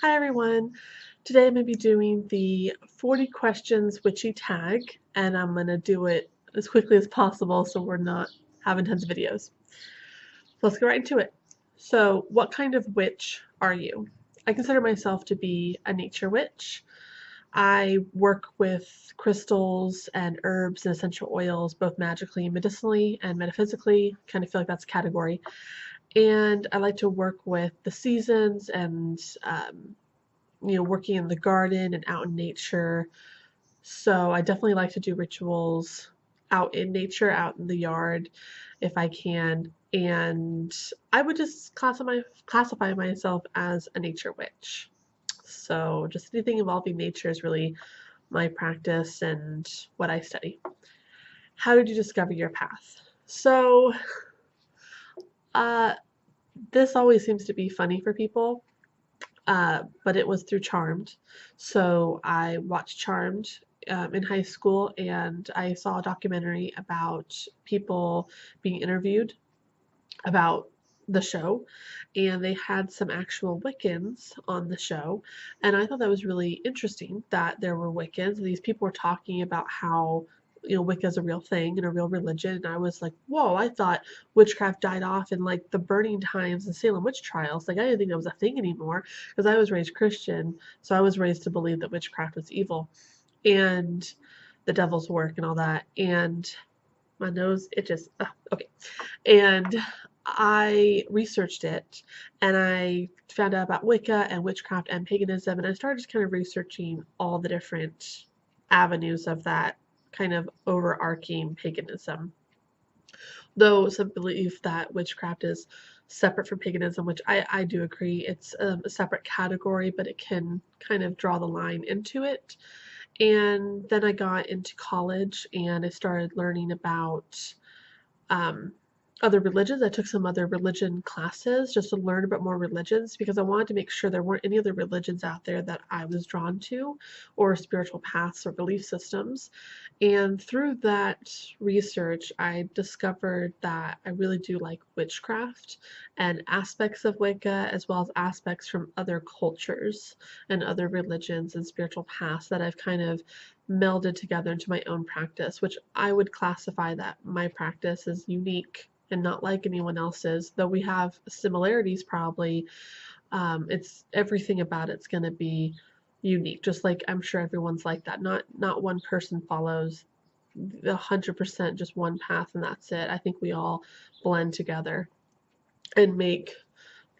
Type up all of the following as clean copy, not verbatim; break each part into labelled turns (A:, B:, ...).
A: Hi everyone. Today I'm going to be doing the 40 questions witchy tag, and I'm going to do it as quickly as possible so we're not having tons of videos. So let's get right into it. So what kind of witch are you? I consider myself to be a nature witch. I work with crystals and herbs and essential oils, both magically, medicinally, and metaphysically. Kind of feel like that's a category. And I like to work with the seasons and working in the garden and out in nature. So I definitely like to do rituals out in nature, out in the yard if I can. And I would just classify myself as a nature witch. So just anything involving nature is really my practice and what I study. How did you discover your path? So, uh, this always seems to be funny for people, but it was through Charmed. So I watched Charmed in high school, and I saw a documentary about people being interviewed about the show, and they had some actual Wiccans on the show, and I thought that was really interesting that there were Wiccans. These people were talking about how Wicca is a real thing and a real religion, and I was like, whoa, I thought witchcraft died off in like the burning times and Salem witch trials. Like I didn't think that was a thing anymore because I was raised Christian, so I was raised to believe that witchcraft was evil and the devil's work and all that. And my nose itches. Okay. And I researched it, and I found out about Wicca and witchcraft and paganism, and I started just kind of researching all the different avenues of that kind of overarching paganism. Though some believe that witchcraft is separate from paganism, which I do agree. It's a separate category, but it can kind of draw the line into it. And then I got into college and I started learning about um, other religions. I took some other religion classes just to learn about more religions because I wanted to make sure there weren't any other religions out there that I was drawn to, or spiritual paths or belief systems. And through that research, I discovered that I really do like witchcraft and aspects of Wicca, as well as aspects from other cultures and other religions and spiritual paths that I've kind of melded together into my own practice, which I would classify that my practice is unique and not like anyone else's, though we have similarities probably. It's everything about it's going to be unique, just like I'm sure everyone's like that. Not one person follows 100% just one path and that's it. I think we all blend together and make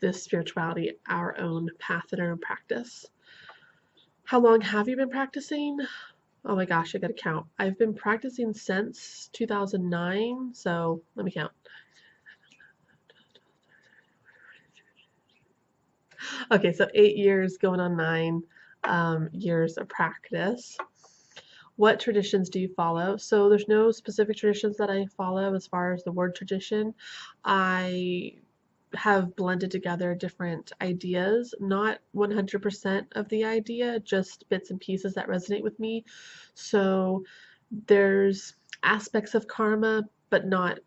A: this spirituality our own path and our own practice. How long have you been practicing? Oh my gosh, I gotta count. I've been practicing since 2009, so let me count. Okay, so 8 years going on 9 years of practice. What traditions do you follow? So there's no specific traditions that I follow as far as the word tradition. I have blended together different ideas, not 100% of the idea, just bits and pieces that resonate with me. So there's aspects of karma, but not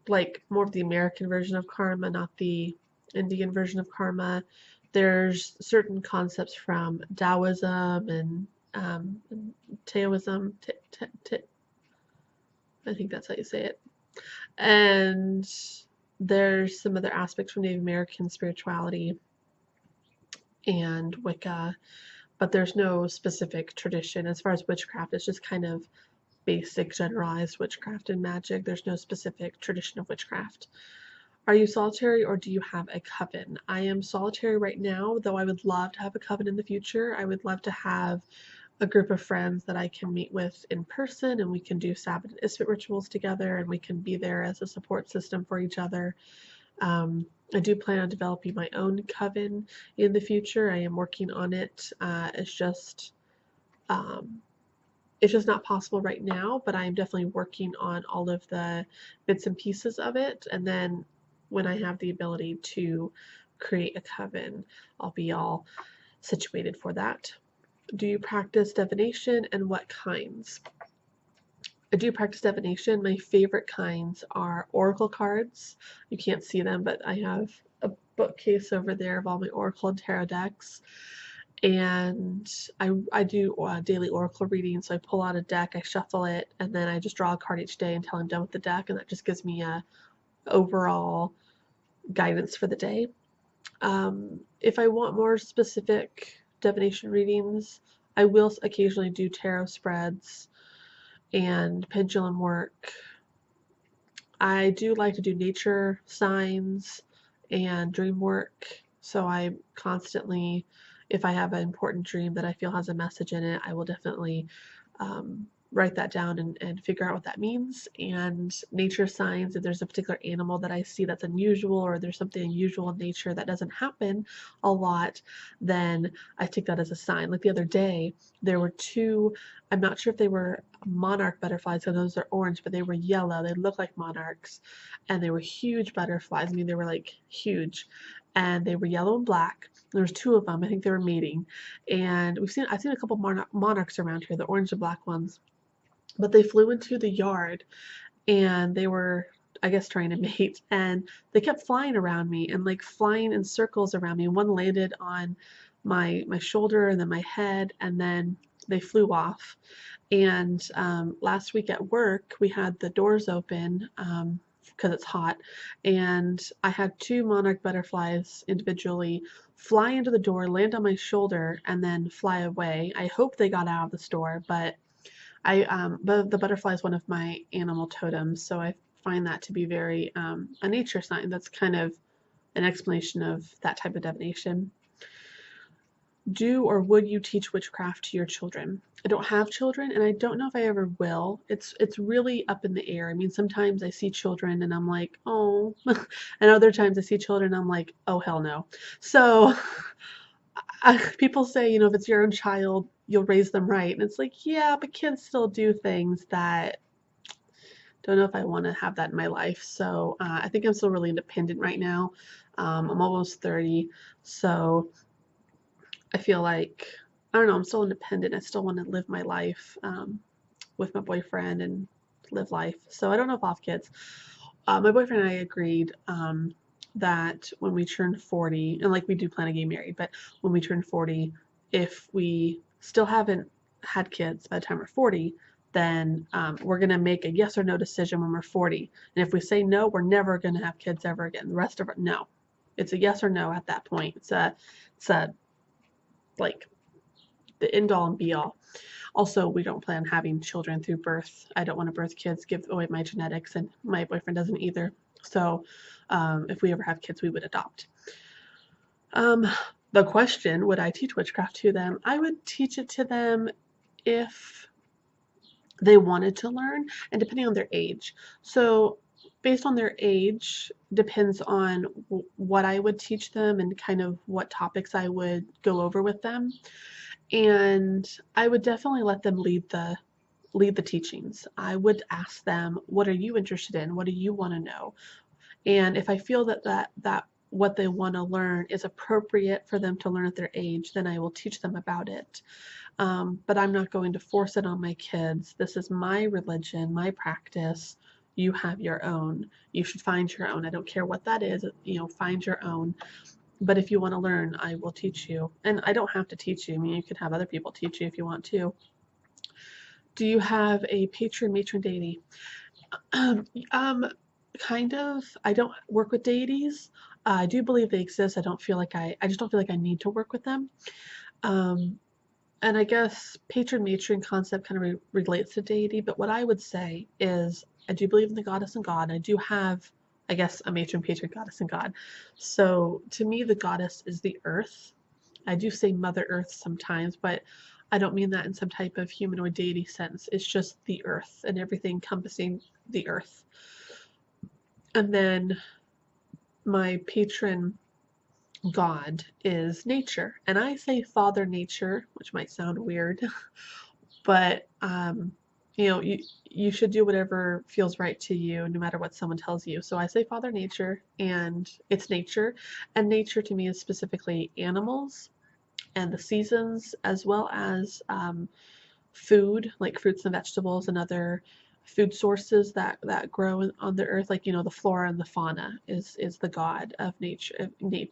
A: like more of the American version of karma, not the Indian version of karma. There's certain concepts from Taoism and Taoism. I think that's how you say it. And there's some other aspects from Native American spirituality and Wicca, but there's no specific tradition. As far as witchcraft, it's just kind of basic generalized witchcraft and magic. There's no specific tradition of witchcraft. Are you solitary or do you have a coven? I am solitary right now, though I would love to have a coven in the future. I would love to have a group of friends that I can meet with in person, and we can do Sabbath and Isfet rituals together, and we can be there as a support system for each other. I do plan on developing my own coven in the future. I am working on it. Um, it's just not possible right now, but I am definitely working on all of the bits and pieces of it. And then when I have the ability to create a coven, I'll be all situated for that. Do you practice divination and what kinds? I do practice divination. My favorite kinds are oracle cards. You can't see them, but I have a bookcase over there of all my oracle and tarot decks. And I do daily oracle reading, so I pull out a deck, I shuffle it, and then I just draw a card each day until I'm done with the deck, and that just gives me a overall guidance for the day. If I want more specific divination readings, I will occasionally do tarot spreads and pendulum work. I do like to do nature signs and dream work, so I constantly, if I have an important dream that I feel has a message in it, I will definitely write that down and figure out what that means. And nature signs, if there's a particular animal that I see that's unusual, or there's something unusual in nature that doesn't happen a lot, then I take that as a sign. Like the other day, there were two, I'm not sure if they were monarch butterflies, so those are orange, but they were yellow. They looked like monarchs, and they were huge butterflies. I mean, they were like huge, and they were yellow and black. There was two of them. I think they were mating, and I've seen a couple monarchs around here, the orange and black ones, but they flew into the yard, and they were, I guess, trying to mate, and they kept flying around me and like flying in circles around me. One landed on my shoulder and then my head, and then they flew off. And last week at work, we had the doors open because it's hot, and I had two monarch butterflies individually fly into the door, land on my shoulder, and then fly away. I hope they got out of the store, but but the butterfly is one of my animal totems, so I find that to be very a nature sign. That's kind of an explanation of that type of divination. Do or would you teach witchcraft to your children? I don't have children, and I don't know if I ever will. It's really up in the air. I mean, sometimes I see children and I'm like, oh, and other times I see children and I'm like, oh hell no. So people say, if it's your own child, you'll raise them right, and it's like, yeah, but kids still do things that don't know if I want to have that in my life. So I think I'm still really independent right now. I'm almost 30, so I feel like, I don't know, I'm still independent. I still want to live my life with my boyfriend and live life. So I don't know if I'll have kids. My boyfriend and I agreed that when we turn 40, and like we do plan on getting married, but when we turn 40, if we still haven't had kids by the time we're 40, then we're going to make a yes or no decision when we're 40. And if we say no, we're never going to have kids ever again. The rest of it, no. It's a yes or no at that point. It's a like the end all and be all. Also, we don't plan on having children through birth. I don't want to birth kids, give away my genetics, and my boyfriend doesn't either. So if we ever have kids, we would adopt. The question, would I teach witchcraft to them? I would teach it to them if they wanted to learn, and depending on their age. So based on their age depends on what I would teach them and kind of what topics I would go over with them. And I would definitely let them lead the teachings. I would ask them, what are you interested in? What do you want to know? And if I feel that what they want to learn is appropriate for them to learn at their age, then I will teach them about it. But I'm not going to force it on my kids. This is my religion, my practice. You have your own. You should find your own. I don't care what that is, find your own. But if you want to learn, I will teach you. And I don't have to teach you. I mean, you can have other people teach you if you want to. Do you have a patron, matron, deity? Kind of. I don't work with deities. I do believe they exist. I just don't feel like I need to work with them. And I guess patron matron concept kind of relates to deity, but what I would say is I do believe in the goddess and God. I do have, I guess, a matron, patron, goddess, and God. So to me, the goddess is the earth. I do say Mother Earth sometimes, but I don't mean that in some type of humanoid deity sense. It's just the earth and everything encompassing the earth. And then my patron God is nature. And I say Father Nature, which might sound weird, but you should do whatever feels right to you, no matter what someone tells you. So I say Father Nature, and it's nature. And nature to me is specifically animals and the seasons, as well as food, like fruits and vegetables and other food sources that grow on the earth, like the flora and the fauna is the god of nature,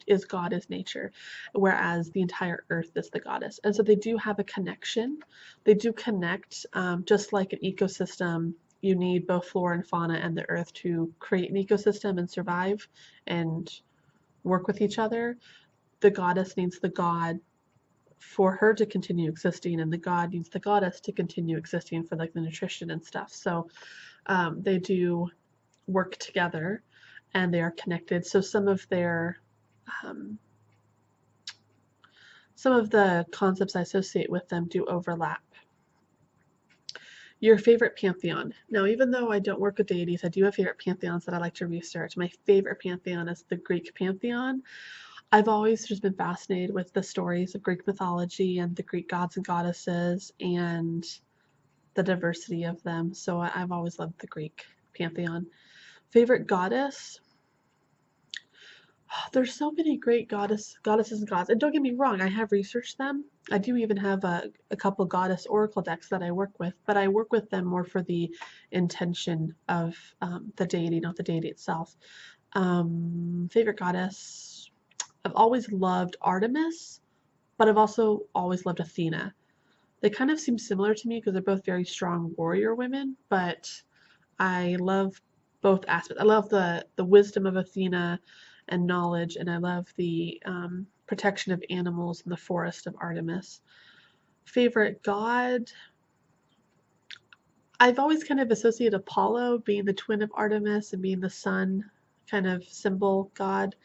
A: is God is nature, whereas the entire earth is the goddess. And so they do have a connection. They do connect, just like an ecosystem. You need both flora and fauna and the earth to create an ecosystem and survive and work with each other. The goddess needs the god for her to continue existing, and the god needs the goddess to continue existing for like the nutrition and stuff. So they do work together and they are connected. So some of their some of the concepts I associate with them do overlap. Your favorite pantheon. Now, even though I don't work with deities, I do have favorite pantheons that I like to research. My favorite pantheon is the Greek pantheon. I've always just been fascinated with the stories of Greek mythology and the Greek gods and goddesses and the diversity of them. So I've always loved the Greek pantheon. Favorite goddess? There's so many great goddesses and gods. And don't get me wrong, I have researched them. I do even have a couple goddess oracle decks that I work with, but I work with them more for the intention of the deity, not the deity itself. Favorite goddess? I've always loved Artemis, but I've also always loved Athena. They kind of seem similar to me because they're both very strong warrior women, but I love both aspects. I love the wisdom of Athena and knowledge, and I love the protection of animals in the forest of Artemis. Favorite god? I've always kind of associated Apollo being the twin of Artemis and being the sun kind of symbol god.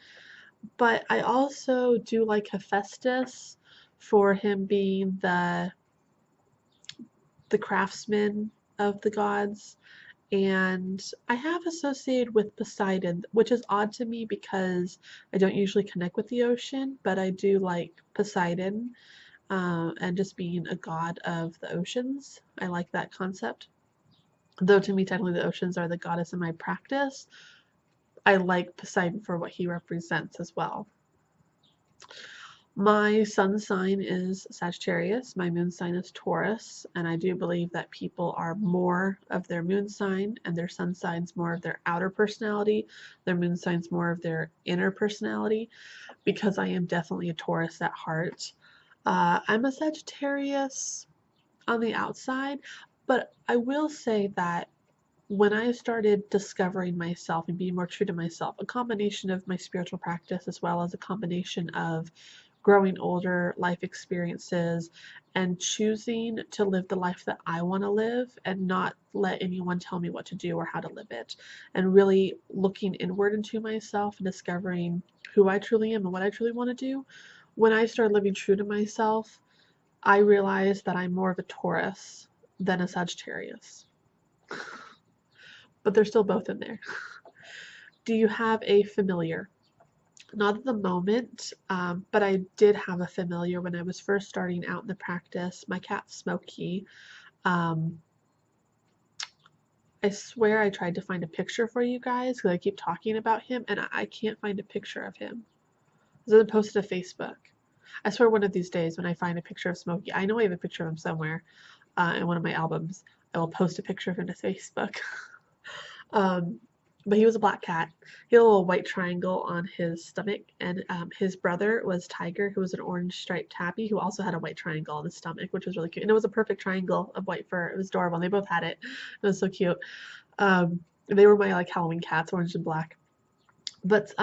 A: But I also do like Hephaestus for him being the craftsman of the gods. And I have associated with Poseidon, which is odd to me because I don't usually connect with the ocean, but I do like Poseidon and just being a god of the oceans. I like that concept. Though to me, technically, the oceans are the goddess in my practice. I like Poseidon for what he represents as well. My sun sign is Sagittarius, my moon sign is Taurus, and I do believe that people are more of their moon sign and their sun sign's more of their outer personality, their moon sign's more of their inner personality, because I am definitely a Taurus at heart. I'm a Sagittarius on the outside, but I will say that when I started discovering myself and being more true to myself, a combination of my spiritual practice as well as a combination of growing older, life experiences, and choosing to live the life that I want to live and not let anyone tell me what to do or how to live it. And really looking inward into myself and discovering who I truly am and what I truly want to do. When I started living true to myself, I realized that I'm more of a Taurus than a Sagittarius. But they're still both in there. Do you have a familiar? Not at the moment, but I did have a familiar when I was first starting out in the practice. My cat Smokey. I swear I tried to find a picture for you guys because I keep talking about him and I can't find a picture of him. It doesn't post to Facebook. I swear one of these days when I find a picture of Smokey, I know I have a picture of him somewhere in one of my albums. I will post a picture of him to Facebook. But he was a black cat. He had a little white triangle on his stomach, and his brother was Tiger, who was an orange striped tabby, who also had a white triangle on his stomach, which was really cute. And it was a perfect triangle of white fur. It was adorable, and they both had it. It was so cute. They were my like Halloween cats, orange and black. But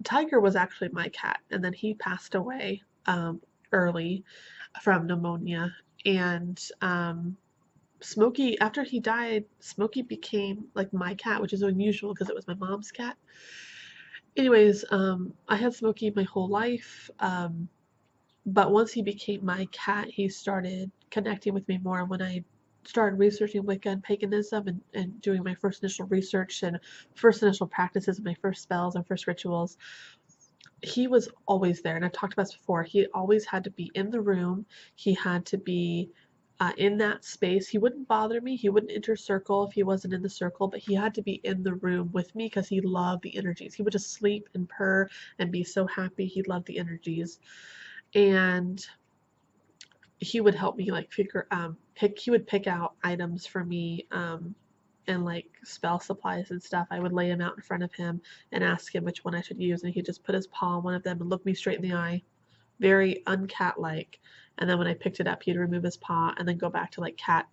A: Tiger was actually my cat, and then he passed away early from pneumonia, and Smokey, after he died, Smokey became like my cat, which is unusual because it was my mom's cat. Anyways, I had Smokey my whole life, but once he became my cat, he started connecting with me more. When I started researching Wicca and paganism and doing my first initial research and first initial practices and my first spells and first rituals, he was always there. And I've talked about this before. He always had to be in the room. He had to be in that space. He wouldn't bother me. He wouldn't enter circle if he wasn't in the circle, but he had to be in the room with me because he loved the energies. He would just sleep and purr and be so happy. He loved the energies. And he would help me like he would pick out items for me and like spell supplies and stuff, I would lay them out in front of him and ask him which one I should use, and he'd just put his paw on one of them and look me straight in the eye, very uncat-like. And then when I picked it up, he'd remove his paw and then go back to like cat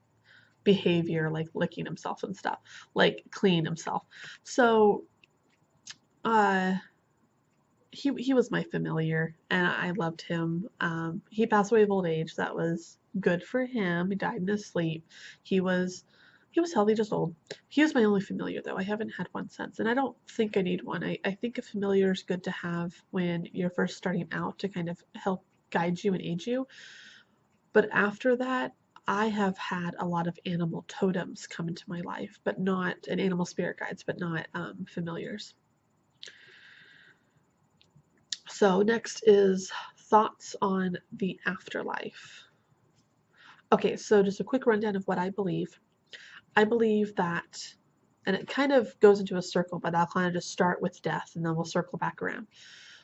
A: behavior, like licking himself and stuff, like clean himself. So he was my familiar, and I loved him. He passed away of old age. That was good for him. He died in his sleep. He was healthy, just old. He was my only familiar though. I haven't had one since, and I don't think I need one. I think a familiar is good to have when you're first starting out to kind of help guide you and aid you. But after that, I have had a lot of animal totems come into my life, but not, and animal spirit guides, but not familiars. So next is thoughts on the afterlife. Okay, so just a quick rundown of what I believe. I believe that, and it kind of goes into a circle, but I'll kind of just start with death and then we'll circle back around.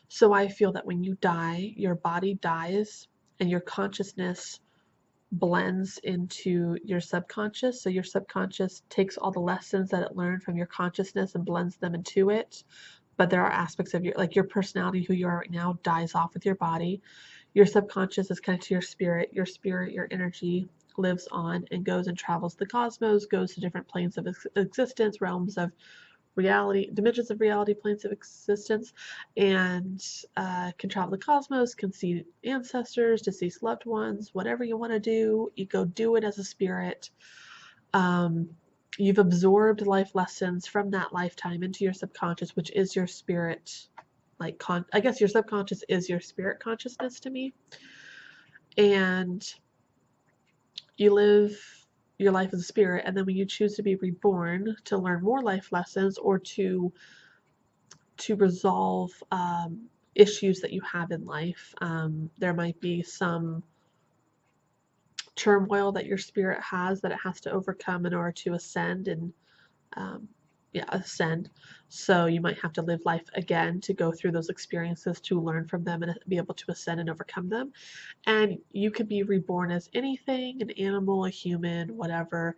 A: So I feel that when you die, your body dies and your consciousness blends into your subconscious. So your subconscious takes all the lessons that it learned from your consciousness and blends them into it. But there are aspects of your personality, who you are right now, dies off with your body. Your subconscious is connected to your spirit. Your energy lives on and goes and travels the cosmos, goes to different planes of existence, realms of reality, dimensions of reality, planes of existence, and can travel the cosmos, can see ancestors, deceased loved ones, whatever you want to do, you go do it as a spirit. You've absorbed life lessons from that lifetime into your subconscious, which is your spirit. I guess your subconscious is your spirit consciousness to me. And you live your life as a spirit, and then when you choose to be reborn to learn more life lessons or to resolve issues that you have in life, there might be some turmoil that your spirit has that it has to overcome in order to ascend and ascend. So you might have to live life again to go through those experiences, to learn from them and be able to ascend and overcome them. And you could be reborn as anything, an animal, a human, whatever,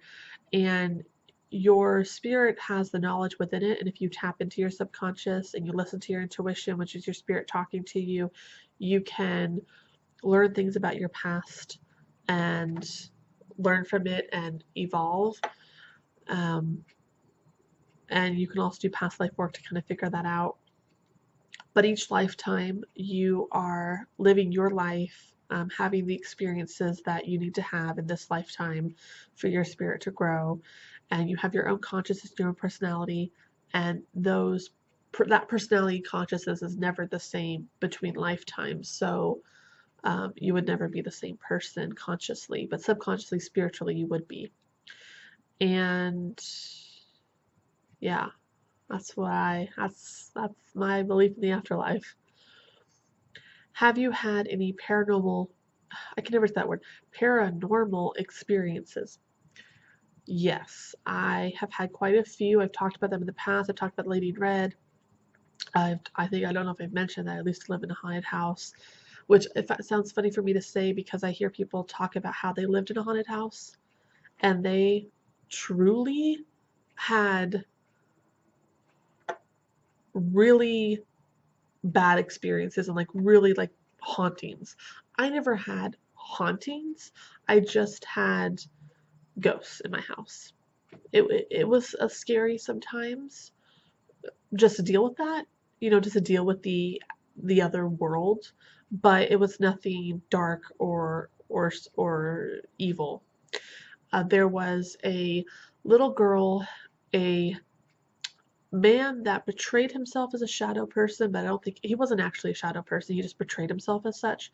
A: and your spirit has the knowledge within it. And if you tap into your subconscious and you listen to your intuition, which is your spirit talking to you, you can learn things about your past and learn from it and evolve. And you can also do past life work to kind of figure that out. But each lifetime, you are living your life, having the experiences that you need to have in this lifetime for your spirit to grow. And you have your own consciousness, your own personality, and that personality consciousness is never the same between lifetimes. So you would never be the same person consciously, but subconsciously, spiritually, you would be. And yeah, that's my belief in the afterlife. Have you had any paranormal, I can never say that word, paranormal experiences? Yes, I have had quite a few. I've talked about them in the past. I've talked about Lady in Red. I don't know if I've mentioned that I used to live in a haunted house, which if that sounds funny for me to say because I hear people talk about how they lived in a haunted house and they truly had really bad experiences and really hauntings. I never had hauntings. I just had ghosts in my house. It was scary sometimes just to deal with that, just to deal with the other world, but it was nothing dark or evil. There was a little girl, a man that betrayed himself as a shadow person, but I don't think he wasn't actually a shadow person. He just betrayed himself as such,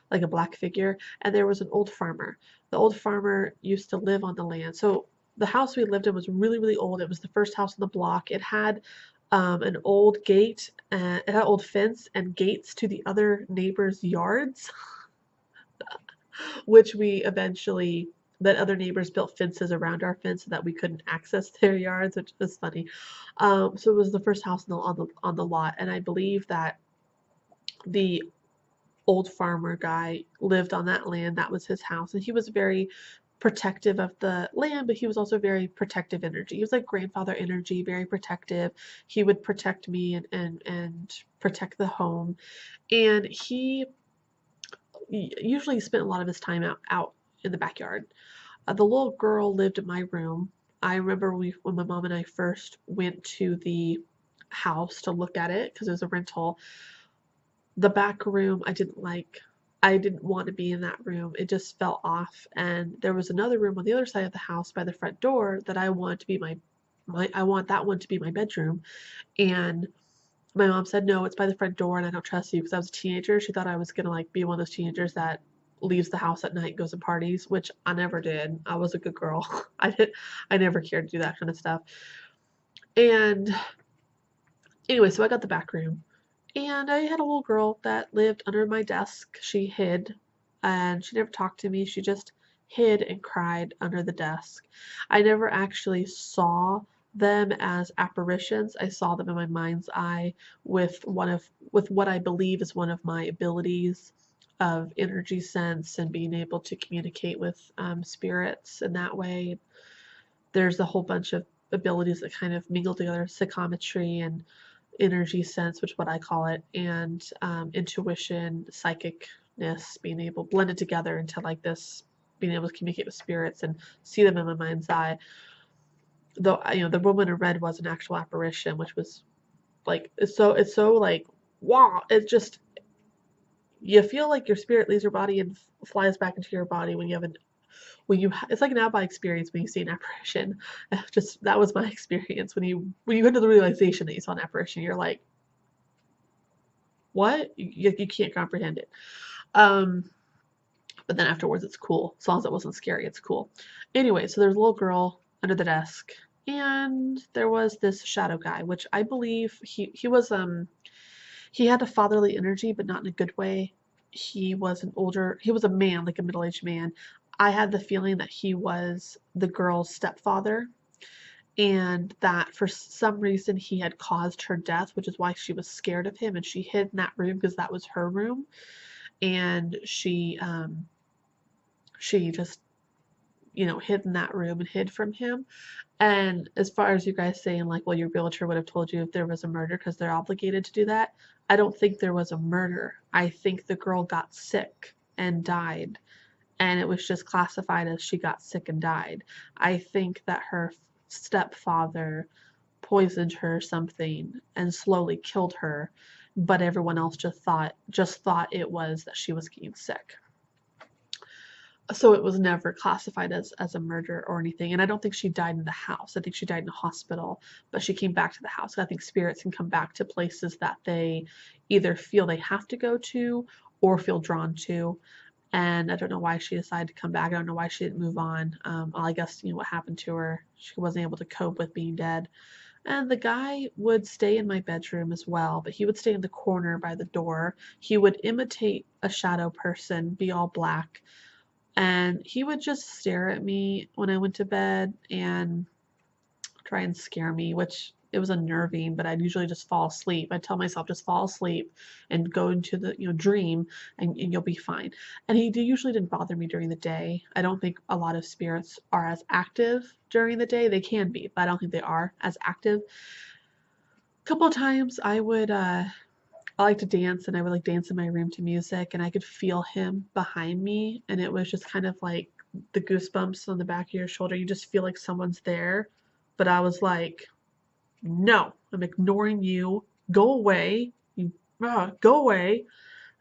A: like a black figure. And there was an old farmer. The old farmer used to live on the land. So the house we lived in was really, really old. It was the first house on the block. It had an old gate, it had an old fence and gates to the other neighbors' yards, which that other neighbors built fences around our fence so that we couldn't access their yards, which was funny. So it was the first house on the lot, and I believe that the old farmer guy lived on that land. That was his house, and he was very protective of the land, but he was also very protective energy. He was like grandfather energy, very protective. He would protect me and protect the home. And he usually spent a lot of his time out in the backyard. The little girl lived in my room. I remember when my mom and I first went to the house to look at it because it was a rental. The back room I didn't like. I didn't want to be in that room. It just felt off. And there was another room on the other side of the house by the front door that I wanted to be I want that one to be my bedroom. And my mom said, no, it's by the front door and I don't trust you because I was a teenager. She thought I was gonna like be one of those teenagers that leaves the house at night and goes to parties, which I never did. I was a good girl. I never cared to do that kind of stuff. And anyway, so I got the back room. And I had a little girl that lived under my desk. She hid and she never talked to me. She just hid and cried under the desk. I never actually saw them as apparitions. I saw them in my mind's eye with what I believe is one of my abilities of energy sense and being able to communicate with spirits in that way. There's a whole bunch of abilities that kind of mingle together, psychometry and energy sense, which is what I call it, and intuition, psychicness, being able blended together into like this, being able to communicate with spirits and see them in my mind's eye. Though the woman in red was an actual apparition, which was like it's so like wow, it's just you feel like your spirit leaves your body and flies back into your body when you have it's like an out of body experience when you see an apparition. Just that was my experience when you get to the realization that you saw an apparition. You're like, what? You can't comprehend it. But then afterwards, it's cool. As long as it wasn't scary, it's cool. Anyway, so there's a little girl under the desk, and there was this shadow guy, which I believe he was he had a fatherly energy, but not in a good way. He was a man, like a middle-aged man. I had the feeling that he was the girl's stepfather, and that for some reason he had caused her death, which is why she was scared of him and she hid in that room because that was her room. And she just hid in that room and hid from him. And as far as you guys saying like, well, your realtor would have told you if there was a murder because they're obligated to do that, I don't think there was a murder. I think the girl got sick and died, and it was just classified as she got sick and died. I think that her stepfather poisoned her or something and slowly killed her, but everyone else just thought it was that she was getting sick. So it was never classified as a murder or anything. And I don't think she died in the house. I think she died in a hospital, but she came back to the house. I think spirits can come back to places that they either feel they have to go to or feel drawn to. And I don't know why she decided to come back. I don't know why she didn't move on. I guess what happened to her. She wasn't able to cope with being dead. And the guy would stay in my bedroom as well, but he would stay in the corner by the door. He would imitate a shadow person, be all black, and he would just stare at me when I went to bed and try and scare me, which it was unnerving, but I'd usually just fall asleep. I'd tell myself, just fall asleep and go into the, dream and you'll be fine. And he usually didn't bother me during the day. I don't think a lot of spirits are as active during the day. They can be, but I don't think they are as active. A couple of times I like to dance, and I would like dance in my room to music, and I could feel him behind me, and it was just kind of like the goosebumps on the back of your shoulder. You just feel like someone's there, but I was like, no, I'm ignoring you. Go away. Go away.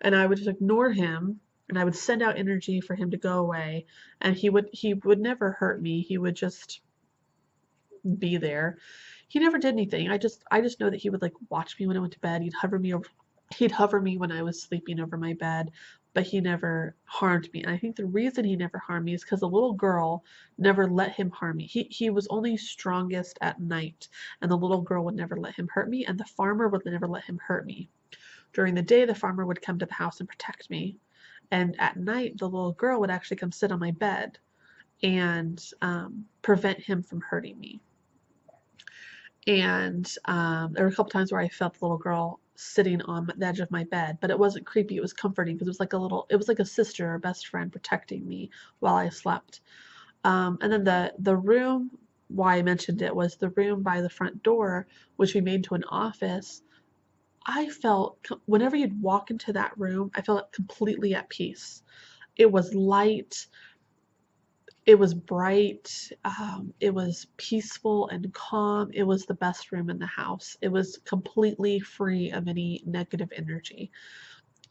A: And I would just ignore him, and I would send out energy for him to go away, and he would never hurt me. He would just be there. He never did anything. I just know that he would like watch me when I went to bed. He'd hover me when I was sleeping over my bed, but he never harmed me. And I think the reason he never harmed me is because the little girl never let him harm me. He was only strongest at night, and the little girl would never let him hurt me, and the farmer would never let him hurt me. During the day, the farmer would come to the house and protect me, and at night, the little girl would actually come sit on my bed and prevent him from hurting me. And there were a couple times where I felt the little girl sitting on the edge of my bed, but it wasn't creepy. It was comforting because it was like a sister or best friend protecting me while I slept. And then the room, why I mentioned it, was the room by the front door, which we made to an office. I felt, whenever you'd walk into that room, I felt completely at peace. It was light, it was bright, it was peaceful and calm. It was the best room in the house. It was completely free of any negative energy.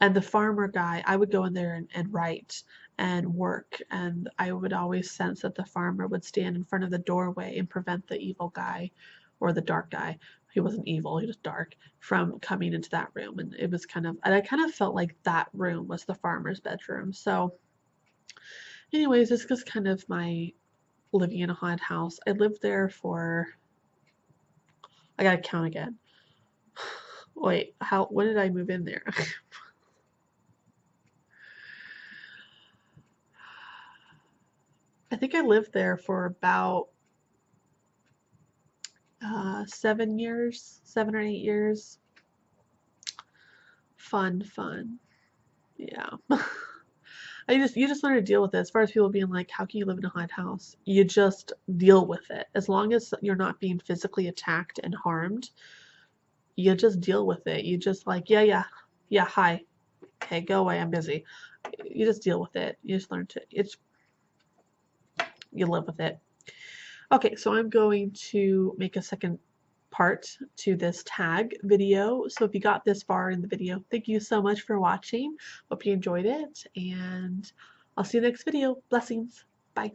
A: And the farmer guy, I would go in there and write and work, and I would always sense that the farmer would stand in front of the doorway and prevent the evil guy or the dark guy. He wasn't evil, he was dark, from coming into that room. And it was kind of, and I kind of felt like that room was the farmer's bedroom. So anyways, this is kind of my living in a haunted house. I lived there for, I gotta count again. Wait, when did I move in there? I think I lived there for about 7 years, 7 or 8 years. Fun. Yeah. You just learn to deal with it. As far as people being like, how can you live in a haunted house? You just deal with it. As long as you're not being physically attacked and harmed, you just deal with it. You just like, yeah, hi. Okay, go away, I'm busy. You just deal with it. You just learn to, you live with it. Okay, so I'm going to make a second part to this tag video. So if you got this far in the video, thank you so much for watching. Hope you enjoyed it, and I'll see you next video. Blessings. Bye.